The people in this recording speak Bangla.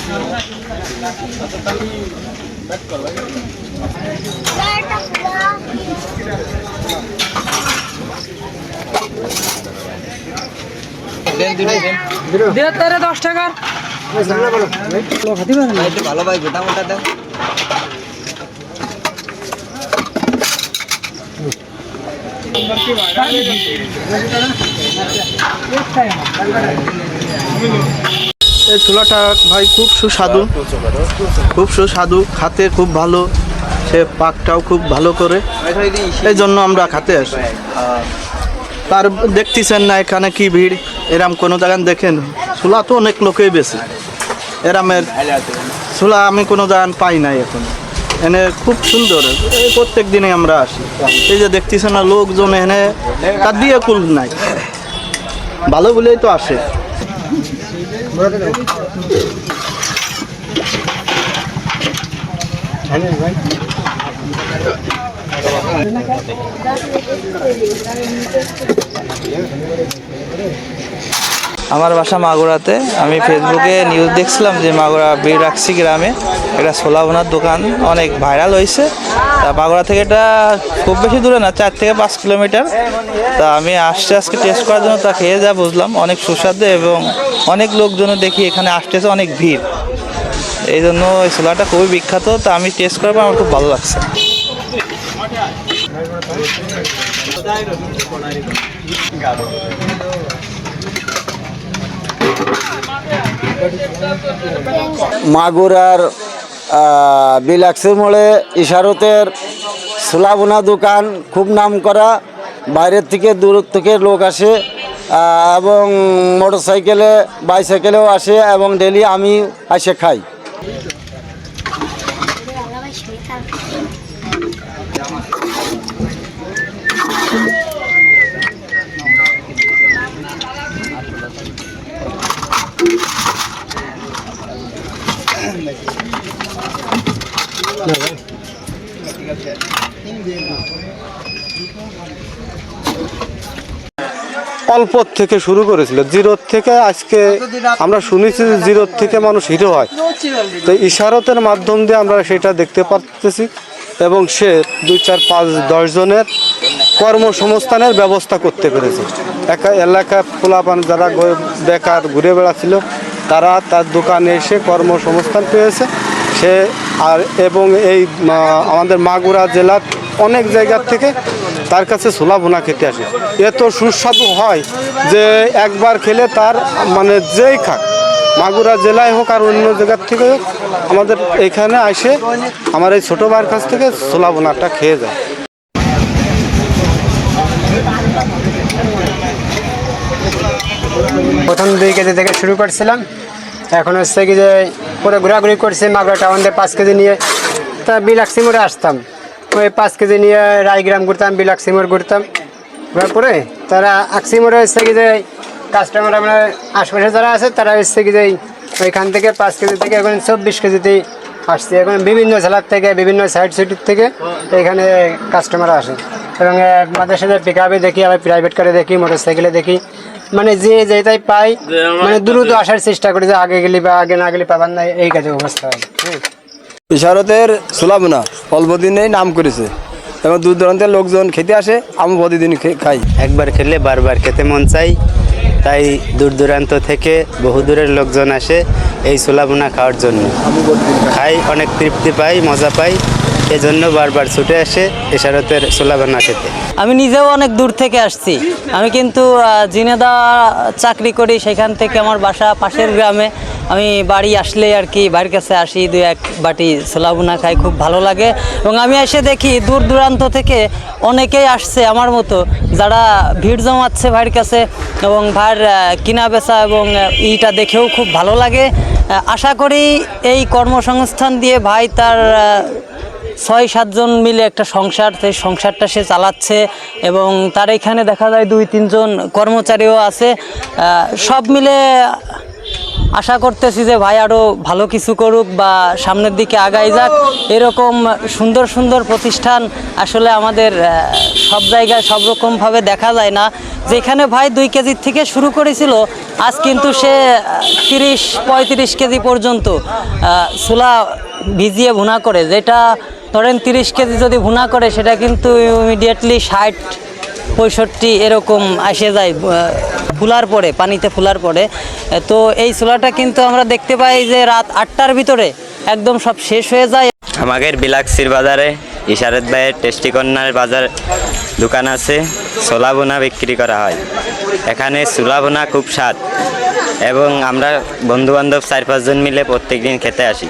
$10 টাকার ভালো ভাই গোটা মোটা দেন। এই ছোলাটা ভাই খুব সুস্বাদু, খাতে খুব ভালো, সে পাকটাও খুব ভালো করে, এই জন্য আমরা খাতে আসি। তার দেখতেছেন না এখানে কি ভিড়, এরাম কোনো জায়গায় দেখেন ছোলা তো অনেক লোকেই বেশি, এরামের ছোলা আমি কোনো জায়গায় পাই নাই এখন। এনে খুব সুন্দর, এই প্রত্যেক দিনে আমরা আসি। এই যে দেখতেছেন না লোকজন এনে তার দিয়ে কুল নাই, ভালো বলেই তো আসে। আমার বাসা মাগুরাতে। আমি ফেসবুকে নিউজ দেখছিলাম যে মাগুরা বীররাক্ষী গ্রামে একটা ছোলা বোনার দোকান অনেক ভাইরাল হয়েছে। তা মাগুরা থেকে এটা খুব বেশি দূরে না, 4 থেকে 5 কিলোমিটার। তা আমি আসছে আজকে টেস্ট করার জন্য, তা খেয়ে যা বুঝলাম অনেক সুস্বাদু এবং অনেক লোকজনও দেখি এখানে আসতেছে, অনেক ভিড়। এই জন্য এই ছোলাটা খুবই বিখ্যাত। তা আমি টেস্ট করার পর আমার খুব ভালো লাগছে। মাগুরার বিলাক্সির মোড়ে ইশারতের ছোলা বোনা দোকান খুব নাম করা, বাইরের থেকে দূর থেকে লোক আসে এবং মোটরসাইকেলে বাইসাইকেলেও আসে এবং ডেলি আমি এসে খাই। অল্প থেকে শুরু করেছিল, জিরোর থেকে আজকে আমরা শুনেছি যে জিরোর থেকে মানুষ হিরো হয়। তো ইশারতের মাধ্যম দিয়ে আমরা সেটা দেখতে পাচ্ছি এবং সে 2, 4, 5, 10 জনের কর্মসংস্থানের ব্যবস্থা করতে পেরেছে। এলাকার পোলাপান যারা বেকার ঘুরে বেড়াচ্ছিল তারা তার দোকানে এসে কর্মসংস্থান পেয়েছে সে। আর এবং এই আমাদের মাগুরা জেলার অনেক জায়গার থেকে তার কাছে ছোলা বোনা খেতে আসে। এত সুস্বাদু হয় যে একবার খেলে তার মানে যেই খাক, মাগুরা জেলায় হোক আর অন্য জায়গার থেকে হোক, আমাদের এখানে এসে আমার এই ছোটো ভাইয়ের কাছ থেকে ছোলা বোনাটা খেয়ে যায়। প্রথম 2 কেজি থেকে শুরু করছিলাম, এখন হচ্ছে কি যে পুরো ঘোরাঘুরি করছি মাগুরা টাউন দিয়ে 5 কেজি নিয়ে। তা বিলাক্সি মোড়ে আসতাম, ওই 5 কেজি নিয়ে রায়গ্রাম ঘুরতাম, বিলাক্সি মোড় ঘুরতাম। ঘোরার পরে তারা আকসি মোড়ে হচ্ছে কি যে কাস্টমার আমরা আশপাশে যারা আছে তারা হচ্ছে কি যে ওইখান থেকে 5 কেজি থেকে এখন 24 কেজিতেই আসছে। এখন বিভিন্ন জেলার থেকে, বিভিন্ন সাইড সিটির থেকে এখানে কাস্টমার আসে এবং মাঝে সাথে পিক আপে দেখি, আবার প্রাইভেট কারে দেখি, মোটর সাইকেলে দেখি। মানে যে যেটাই পাই মানে দ্রুত আসার চেষ্টা করি, যে আগে গেলি বা আগে না গেলে পাবার না, এই কাজে অবস্থা হয়। ইশারতের ছোলা বোনা অল্প দিনেই নাম করেছে এবং দূর দূরান্তের লোকজন খেতে আসে, আমি প্রতিদিন খাই। একবার খেলে বারবার খেতে মন চাই, তাই দূর দূরান্ত থেকে বহু দূরের লোকজন আসে এই ছোলা বোনা খাওয়ার জন্য। খাই, অনেক তৃপ্তি পাই, মজা পাই, এজন্য বারবার ছুটে আসে ইশারতের ছোলা বোনা খেতে। আমি নিজেও অনেক দূর থেকে আসছি। আমি কিন্তু জিনেদা চাকরি করি, সেখান থেকে আমার বাসা পাশের গ্রামে। আমি বাড়ি আসলে আর কি বাড়ির কাছে আসি, 2-1 বাটি ছোলা বোনা খাই, খুব ভালো লাগে। এবং আমি এসে দেখি দূর দূরান্ত থেকে অনেকেই আসছে আমার মতো, যারা ভিড় জমাচ্ছে ভাইয়ের কাছে এবং ভাইয়ের কিনা বেচা এবং ইটা দেখেও খুব ভালো লাগে। আশা করি এই কর্মসংস্থান দিয়ে ভাই তার 6-7 জন মিলে একটা সংসার, সেই সংসারটা সে চালাচ্ছে এবং তার এখানে দেখা যায় 2-3 জন কর্মচারীও আছে। সব মিলে আশা করতেছি যে ভাই আরও ভালো কিছু করুক বা সামনের দিকে আগাই যাক। এরকম সুন্দর সুন্দর প্রতিষ্ঠান আসলে আমাদের সব জায়গায় সব রকমভাবে দেখা যায় না। যেখানে ভাই 2 কেজির থেকে শুরু করেছিল, আজ কিন্তু সে 30-35 কেজি পর্যন্ত ছোলা ভিজিয়ে ভুনা করে, যেটা ধরেন 30 কেজি যদি ভুনা করে সেটা কিন্তু ইমিডিয়েটলি 60-65 এরকম আসে যায় ফুলার পরে, পানিতে ফুলার পরে। তো এই ছোলাটা কিন্তু আমরা দেখতে পাই যে রাত 8টার ভিতরে একদম সব শেষ হয়ে যায়। আমাদের বিলাক্সির বাজারে ইশারত ভাইয়ের টেস্টি কর্নার বাজার দোকান আছে, ছোলা বোনা বিক্রি করা হয়। এখানে ছোলা বোনা খুব স্বাদ এবং আমরা বন্ধুবান্ধব 4-5 জন মিলে প্রত্যেক দিন খেতে আসি।